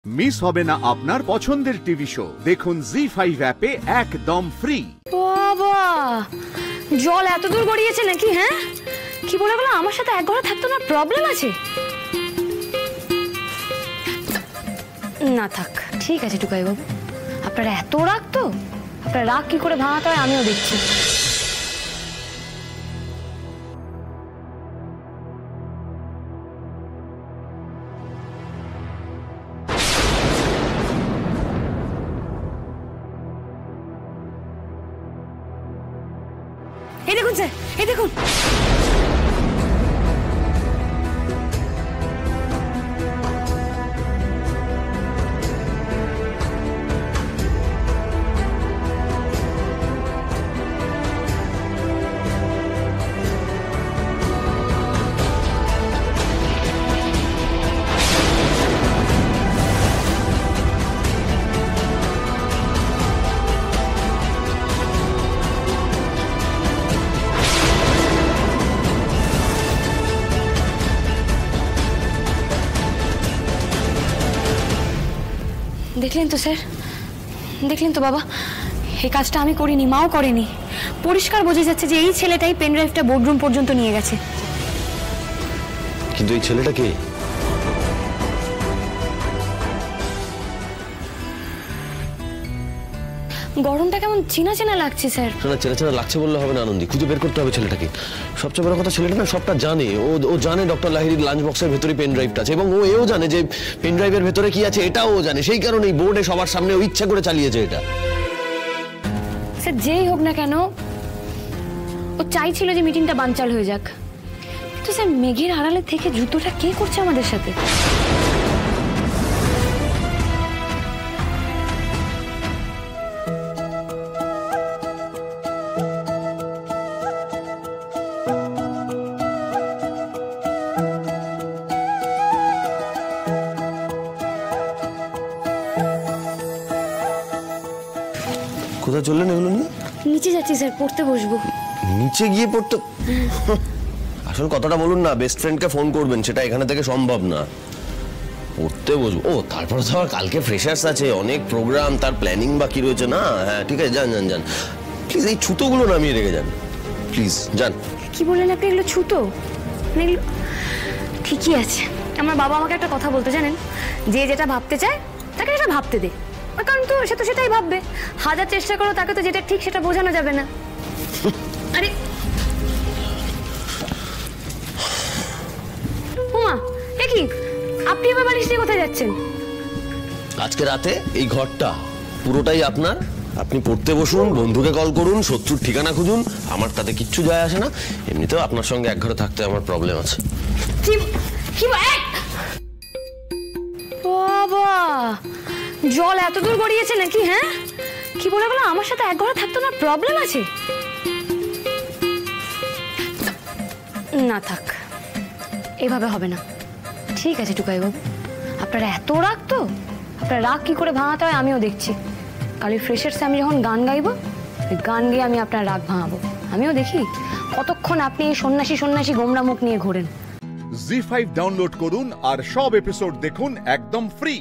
Miss হবে না আপনার পছন্দের টিভি শো। দেখুন জি5 অ্যাপে একদম ফ্রি। বাবা, জল এত দূর গড়িয়েছে নাকি? হ্যাঁ, কি বলে গেল আমার সাথে এক ঘরে থাকতো না, প্রবলেম আছে? না থাক, ঠিক আছে টুকাই বাবু, আপনার এত রাগ তো, আপনার রাগ কি করে ভাঙাতে হয় আমিও দেখছি। এই দেখুন স্যার, এই দেখুন। দেখলেন তো স্যার, দেখলেন তো বাবা, এই কাজটা আমি করিনি, মাও করেনি। পরিষ্কার বোঝা যাচ্ছে যে এই ছেলেটাই পেন ড্রাইভটা বোর্ডরুম পর্যন্ত নিয়ে গেছে। কিন্তু এই ছেলেটা কে? গরমটা কেমন চেনা চেনা লাগছে স্যার। না, চেনা চেনা লাগছে বললে হবে না আনন্দি, খুঁজে বের করতে হবে ছেলেটাকে। সবচেয়ে বড় কথা, ছেলেটা না সবটা জানে। ও জানে ডক্টর লাহিড়ির লাঞ্চ বক্সের ভেতরে পেন ড্রাইভটা আছে, এবং এও জানে যে পেন ড্রাইভের ভেতরে কি আছে এটাও জানে। সেই কারণেই বোর্ডে সবার সামনে ও ইচ্ছা করে চালিয়েছে এটা। স্যার যেই হোক না কেন, ও চাইছিল যে মিটিংটা বানচাল হয়ে যাক। কিন্তু স্যার মেঘের আড়ালে থেকে জুতোটা কে করছে আমাদের সাথে? কোথায় চললেন এগুলো নিয়ে? নিচে যাচ্ছি স্যার, পড়তে বসবো। নিচে গিয়ে পড়তে? আসল কথাটা বলুন না, বেস্ট ফ্রেন্ডকে ফোন করবেন, সেটা এখানে থেকে সম্ভব না। পড়তে বসবো? ও, তারপরে তো আবার কালকে ফ্রেশার্স আছে, অনেক প্রোগ্রাম, তার প্ল্যানিং বাকি রয়েছে না। হ্যাঁ ঠিক আছে, যান যান যান, প্লিজ এই ছুতোগুলো নামিয়ে রেখে যান, প্লিজ যান। কি বললেন আপনি? এগুলো ছুতো? এগুলো ঠিকই আছে। আমার বাবা আমাকে একটা কথা বলতে জানেন, যে যেটা ভাবতে চায় তাকে সেটা ভাবতে দে, কারণ তো সে তো সেটাই ভাববে। হাজার চেষ্টা করো, তাকে তো যেটা ঠিক সেটা বোঝানো যাবে না। আরে উমা, এ কি আপনি এবার বালিশ নিয়ে কোথায় যাচ্ছেন? আজকে রাতে এই ঘরটা পুরোটাই আপনার। আপনি পড়তে বসুন, বন্ধুকে কল করুন, শত্রুর ঠিকানা খুঁজুন, আমার তাতে কিচ্ছু যায় আসে না। এমনিতেও আপনার সঙ্গে এক ঘরে থাকতে আমার প্রবলেম আছে। বাবা, জল এত দূর গড়িয়েছে নাকি? হ্যাঁ, কি বলে গেল আমার সাথে এক ঘরে থাকতো না, প্রবলেম আছে? না থাক, এভাবে হবে না। ঠিক আছে টুকাই বাবু, আপনার এত রাগ তো, আপনার রাগ কি করে ভাঙাতে হয় আমিও দেখছি। কাল ফ্রেশার্সে আমি যখন গান গাইবো, ওই গান গিয়ে আমি আপনার রাগ ভাঙাবো। আমিও দেখি কতক্ষণ আপনি এই সন্ন্যাসী সন্ন্যাসী গোমরা মুখ নিয়ে ঘোরেন। জি5 ডাউনলোড করুন আর সব এপিসোড দেখুন একদম ফ্রি।